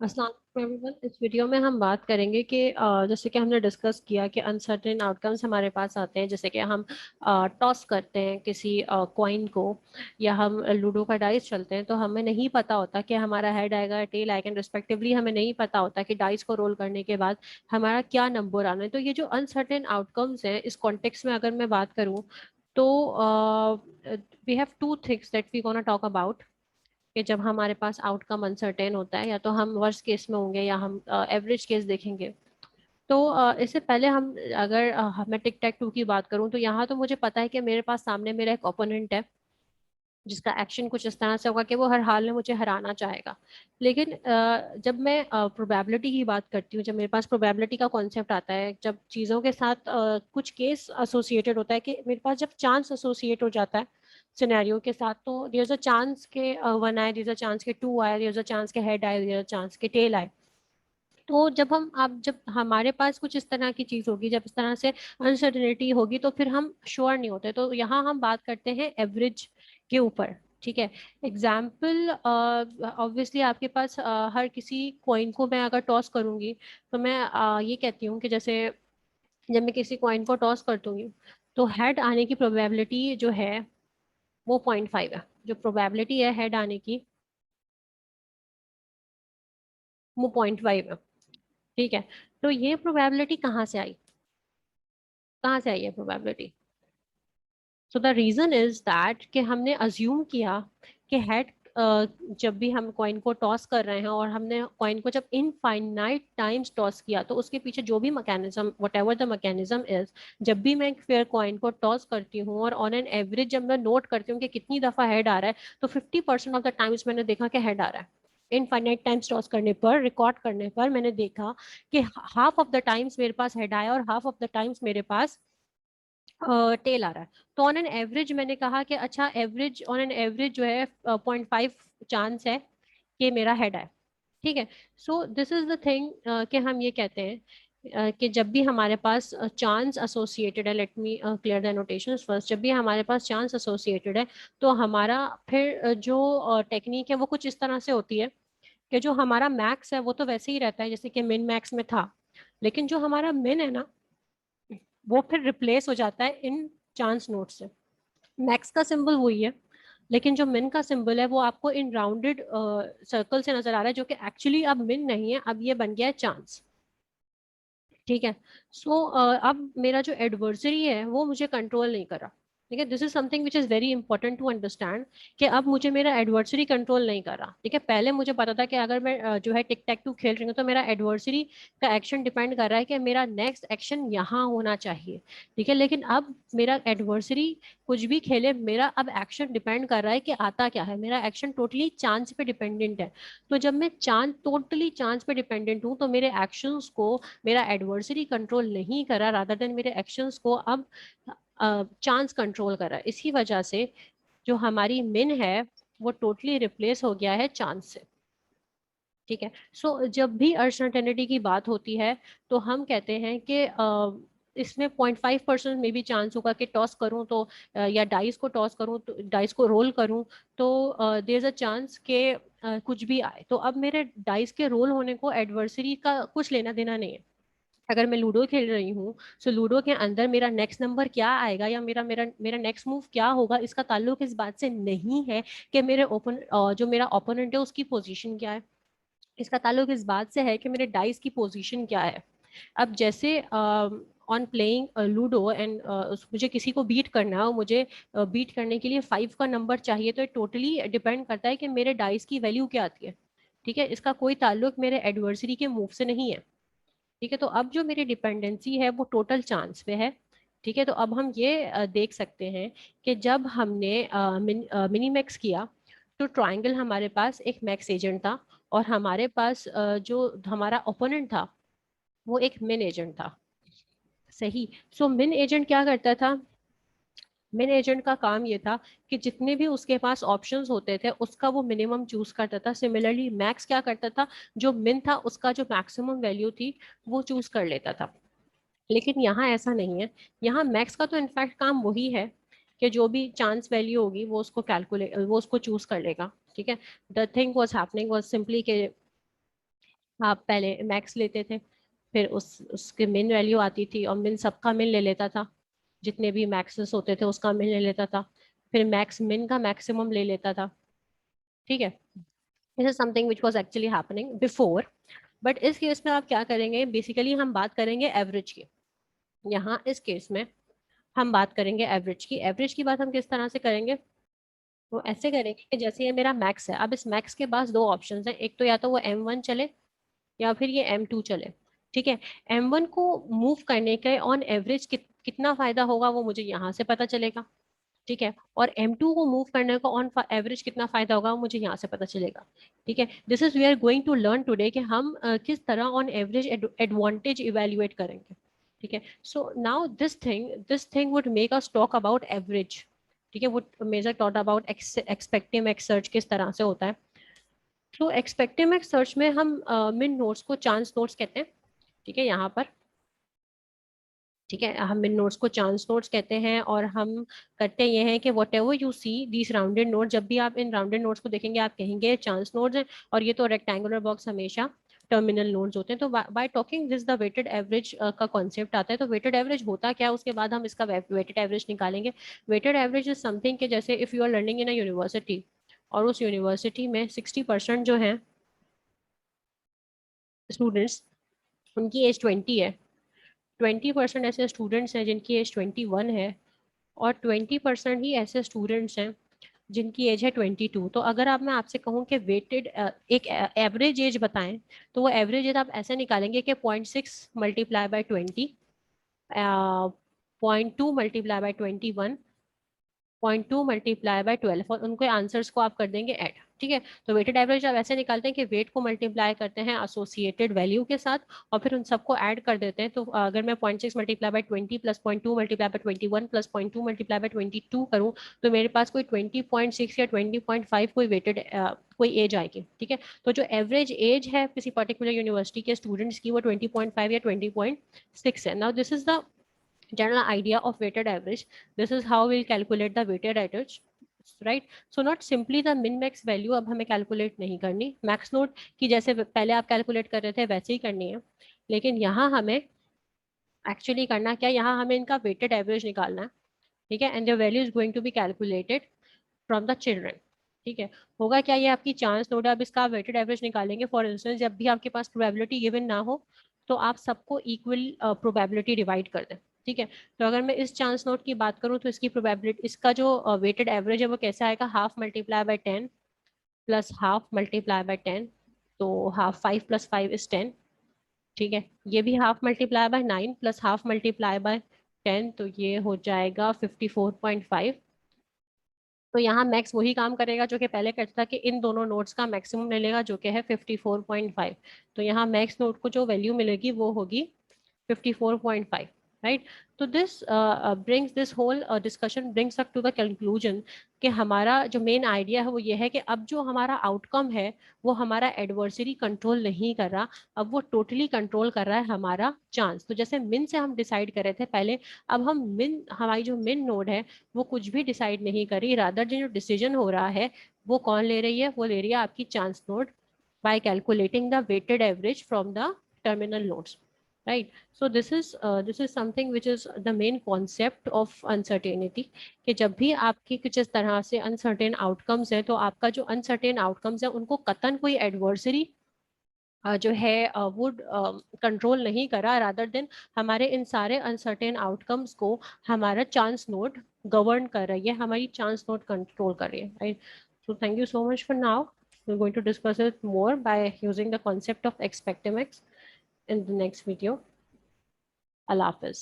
अस्सलाम वालेकुम एवरीवन। इस वीडियो में हम बात करेंगे कि जैसे कि हमने डिस्कस किया कि अनसर्टेन आउटकम्स हमारे पास आते हैं, जैसे कि हम टॉस करते हैं किसी कॉइन को, या हम लूडो का डाइस चलते हैं, तो हमें नहीं पता होता कि हमारा हेड आएगा टेल आएगा, रिस्पेक्टिवली हमें नहीं पता होता कि डाइस को रोल करने के बाद हमारा क्या नंबर आना है। तो ये जो अनसर्टेन आउटकम्स हैं, इस कॉन्टेक्स्ट में अगर मैं बात करूँ तो we have two things that we gonna talk about, कि जब हमारे पास आउटकम अनसर्टेन होता है, या तो हम वर्स्ट केस में होंगे या हम एवरेज केस देखेंगे। तो इससे पहले हम, अगर मैं टिक टैक टू की बात करूं, तो यहाँ तो मुझे पता है कि मेरे पास सामने मेरा एक ओपोनेंट है जिसका एक्शन कुछ इस तरह से होगा कि वो हर हाल में मुझे हराना चाहेगा। लेकिन जब मैं प्रोबेबिलिटी की बात करती हूँ, जब मेरे पास प्रोबेबिलिटी का कॉन्सेप्ट आता है, जब चीज़ों के साथ कुछ केस एसोसिएटेड होता है, कि मेरे पास जब चांस एसोसिएट हो जाता है सिनेरियो के साथ, तो देयर इज अ चांस के वन आए, देयर इज अ चांस के टू आए, देयर इज अ चांस के हेड आए, देयर इज अ चांस के टेल आए। तो जब हम आप जब हमारे पास कुछ इस तरह की चीज होगी, जब इस तरह से अनसर्टेनिटी होगी, तो फिर हम श्योर नहीं होते। तो यहाँ हम बात करते हैं एवरेज के ऊपर। ठीक है। एग्जाम्पल, ऑब्वियसली आपके पास हर किसी कॉइन को मैं अगर टॉस करूंगी, तो मैं ये कहती हूँ कि जैसे जब मैं किसी कॉइन को टॉस कर दूंगी, तो हेड आने की प्रोबेबिलिटी जो है वो 0.5 है। जो प्रोबेबिलिटी है हेड आने की, वो 0.5 है। ठीक है। तो ये प्रोबेबिलिटी कहाँ से आई? कहाँ से आई है probability? So the reason is that कि हमने अज्यूम किया कि हेड, जब भी हम कॉइन को टॉस कर रहे हैं, और हमने कॉइन को जब इनफाइनाइट टाइम्स टॉस किया, तो उसके पीछे जो भी mechanism, what ever the mechanism is, जब भी मैं फिर कॉइन को टॉस करती हूँ और ऑन एन एवरेज जब मैं नोट करती हूँ कि कितनी दफा हेड आ रहा है, तो 50% ऑफ द टाइम्स मैंने देखा कि हेड आ रहा है। इनफाइनाइट टाइम्स टॉस करने पर, रिकॉर्ड करने पर मैंने देखा कि हाफ ऑफ द टाइम्स मेरे पास हेड आया और हाफ ऑफ द टाइम्स मेरे पास टेल आ रहा है। तो ऑन एन एवरेज मैंने कहा कि अच्छा, एवरेज, ऑन एन एवरेज जो है 0.5 चांस है कि मेरा हेड आए। ठीक है। So this is the thing कि हम ये कहते हैं कि जब भी हमारे पास चांस एसोसिएटेड है, let me clear the notations first, जब भी हमारे पास चांस एसोसिएटेड है, तो हमारा फिर जो टेक्निक है वो कुछ इस तरह से होती है कि जो हमारा मैक्स है वो तो वैसे ही रहता है जैसे कि मिन मैक्स में था, लेकिन जो हमारा मिन है ना, वो फिर रिप्लेस हो जाता है इन चांस नोट से। मैक्स का सिंबल वही है, लेकिन जो मिन का सिंबल है वो आपको इन राउंडेड सर्कल से नजर आ रहा है, जो कि एक्चुअली अब मिन नहीं है, अब ये बन गया है चांस। ठीक है। सो अब मेरा जो एडवर्सरी है वो मुझे कंट्रोल नहीं कर रहा। ठीक है। This is something which is very important to understand, कि अब मुझे मेरा एडवर्सरी कंट्रोल नहीं कर रहा। ठीक है। पहले मुझे पता था कि अगर मैं जो है टिक टैक टू खेल रही हूँ, तो मेरा एडवर्सरी का एक्शन डिपेंड कर रहा है कि मेरा नेक्स्ट एक्शन यहाँ होना चाहिए। ठीक है। लेकिन अब मेरा एडवर्सरी कुछ भी खेले, मेरा अब एक्शन डिपेंड कर रहा है कि आता क्या है। मेरा एक्शन टोटली चांस पे डिपेंडेंट है। तो जब मैं चांस, टोटली चांस पे डिपेंडेंट हूँ, तो मेरे एक्शंस को मेरा एडवर्सरी कंट्रोल नहीं करा, रादर देन मेरे एक्शंस को अब चांस कंट्रोल करा। इसी वजह से जो हमारी मिन है वो टोटली रिप्लेस हो गया है चांस से। ठीक है। सो जब भी अनसर्टेनिटी की बात होती है, तो हम कहते हैं कि इसमें 0.5% में भी चांस होगा कि टॉस करूं तो या डाइस को टॉस करूं, तो डाइस को रोल करूं, तो देयर इज अ चांस के कुछ भी आए। तो अब मेरे डाइस के रोल होने को एडवर्सरी का कुछ लेना देना नहीं है। अगर मैं लूडो खेल रही हूँ, सो लूडो के अंदर मेरा नेक्स्ट नंबर क्या आएगा, या मेरा मेरा मेरा नेक्स्ट मूव क्या होगा, इसका ताल्लुक इस बात से नहीं है कि मेरे ओपन जो मेरा ओपोनेंट है उसकी पोजीशन क्या है। इसका ताल्लुक इस बात से है कि मेरे डाइस की पोजीशन क्या है। अब जैसे ऑन प्लेइंग लूडो एंड मुझे किसी को बीट करना है, और मुझे बीट करने के लिए 5 का नंबर चाहिए, तो टोटली डिपेंड करता है कि मेरे डाइस की वैल्यू क्या आती है। ठीक है। इसका कोई ताल्लुक मेरे एडवर्सरी के मूव से नहीं है। ठीक है। तो अब जो मेरी डिपेंडेंसी है वो टोटल चांस पे है। ठीक है। तो अब हम ये देख सकते हैं कि जब हमने मिनीमैक्स किया, तो ट्रायंगल हमारे पास एक मैक्स एजेंट था, और हमारे पास जो हमारा ओपोनेंट था वो एक मिन एजेंट था। सही। सो मिन एजेंट क्या करता था? मिन एजेंट का काम ये था कि जितने भी उसके पास ऑप्शंस होते थे उसका वो मिनिमम चूज करता था। सिमिलरली मैक्स क्या करता था? जो मिन था उसका जो मैक्सिमम वैल्यू थी वो चूज कर लेता था। लेकिन यहाँ ऐसा नहीं है। यहाँ मैक्स का तो इनफैक्ट काम वही है कि जो भी चांस वैल्यू होगी वो उसको कैलकुलेट, वो उसको चूज कर लेगा। ठीक है। The thing was happening was simply के आप पहले मैक्स लेते थे, फिर उसके मिन वैल्यू आती थी और मिन सबका मिन ले लेता था, जितने भी मैक्सेस होते थे उसका मिन ले लेता था, फिर मैक्स मिन का मैक्सिमम ले लेता था। ठीक है, this is something which was actually happening before. But इस केस में आप क्या करेंगे, बेसिकली हम बात करेंगे एवरेज की। यहाँ इस केस में हम बात करेंगे एवरेज की। एवरेज की बात हम किस तरह से करेंगे, वो ऐसे करेंगे कि जैसे ये मेरा मैक्स है, अब इस मैक्स के पास दो ऑप्शंस हैं, एक तो या तो वो M1 चले या फिर ये M2 चले। ठीक है, M1 को मूव करने के ऑन एवरेज कितना फायदा होगा वो मुझे यहाँ से पता चलेगा। ठीक है, और M2 को मूव करने का ऑन एवरेज कितना फायदा होगा वो मुझे यहाँ से पता चलेगा। ठीक है, this is we are going to learn today कि हम किस तरह ऑन एवरेज एडवांटेज इवेल्युएट करेंगे। ठीक है, so now this thing would make us talk about average. ठीक है, would measure talk about expected x search किस तरह से होता है। तो एक्सपेक्टिव एक्स सर्च में हम मिन नोड्स को चांस नोड्स कहते हैं। ठीक है, यहाँ पर ठीक है, हम इन नोड्स को चांस नोड्स कहते हैं, और हम करते ये हैं कि what ever you see these rounded node, जब भी आप इन राउंडेड नोड्स को देखेंगे आप कहेंगे चांस नोड्स हैं, और ये तो रेक्टेंगुलर बॉक्स हमेशा टर्मिनल नोड्स होते हैं। तो by talking this the weighted average का कॉन्सेप्ट आता है। तो वेटेड एवरेज होता क्या है, उसके बाद हम इसका वेटेड एवरेज निकालेंगे। वेटेड एवरेज इज समथिंग कि जैसे if you are learning in a university, और उस यूनिवर्सिटी में 60% जो है स्टूडेंट्स, उनकी एज 20 है, 20% ऐसे स्टूडेंट्स हैं जिनकी एज 21 है, और 20% ही ऐसे स्टूडेंट्स हैं जिनकी एज है 22। तो अगर आप मैं आपसे कहूँ कि वेटेड एक एवरेज एज बताएं, तो वो एवरेज एज आप ऐसे निकालेंगे कि 0.6 multiply by 20, 0.2 multiply by 21, 0.2 multiply by 12, और उनके आंसर्स को आप कर देंगे ऐड। ठीक है, तो वेटेड एवरेज आप ऐसे निकालते हैं कि वेट को मल्टीप्लाई करते हैं एसोसिएटेड वैल्यू के साथ, और फिर उन सबको ऐड कर देते हैं। तो अगर मैं 0.6 multiply by 20 plus 0.2 multiply by 21 plus 0.2 multiply by 22 करूँ, तो मेरे पास कोई 20.6 या 20.5 कोई वेटेड कोई एज आएगी। ठीक है, तो जो एवरेज एज है किसी पर्टिकुलर यूनिवर्सिटी के स्टूडेंट्स की वो 20.5 या 20.6 है। Now this is the general idea of weighted average. This is how we'll calculate the weighted average, right? So not simply the min max value अब हमें calculate नहीं करनी, max node की जैसे पहले आप calculate कर रहे थे वैसे ही करनी है, लेकिन यहाँ हमें एक्चुअली करना क्या, यहाँ हमें इनका weighted average निकालना है। ठीक है, and the value is going to be calculated from the children. ठीक है, होगा क्या, ये आपकी चांस नोड है, अब इसका वेटेड एवरेज निकालेंगे। फॉर इंस्टेंस जब भी आपके पास प्रोबेबिलिटी गिवन ना हो, तो आप सबको इक्वल प्रोबेबिलिटी डिवाइड कर दें। ठीक है, तो अगर मैं इस चांस नोट की बात करूं तो इसकी प्रोबेबिलिटी, इसका जो वेटेड एवरेज है वो कैसे आएगा, half multiply by 10 plus half multiply by 10, तो हाफ 5 प्लस 5 इज 10। ठीक है, ये भी half multiply by 9 plus half multiply by 10, तो ये हो जाएगा 54.5। तो यहाँ मैक्स वही काम करेगा जो कि पहले करता था, कि इन दोनों नोट्स का मैक्सिमम ले लेगा जो कि है 54.5। तो यहाँ मैक्स नोट को जो वैल्यू मिलेगी वो होगी 54.5, राइट? तो this brings this whole discussion brings up to the conclusion कि हमारा जो मेन आइडिया है वो ये है कि अब जो हमारा आउटकम है वो हमारा एडवर्सरी कंट्रोल नहीं कर रहा, अब वो टोटली कंट्रोल कर रहा है हमारा चांस। तो जैसे मिन से हम डिसाइड कर रहे थे पहले, अब हम मिन, हमारी जो मिन नोड है वो कुछ भी डिसाइड नहीं कर रही, रादर जो डिसीजन हो रहा है वो कौन ले रही है, वो ले रही है आपकी chance node, by calculating the weighted average from the terminal nodes, right? So this is something which is the main concept of uncertainty, कि जब भी आपकी कुछ इस तरह से uncertain outcomes है, तो आपका जो uncertain outcomes है उनको कतन कोई adversary जो है वुड कंट्रोल नहीं करा, रादर देन हमारे इन सारे अनसर्टेन आउटकम्स को हमारा चांस नोट गवर्न कर रही है, हमारी चांस नोट कंट्रोल कर रही है, right? So thank you so much for now, we're going to discuss it more by using the concept of expectimics in the next video. Allah Hafiz.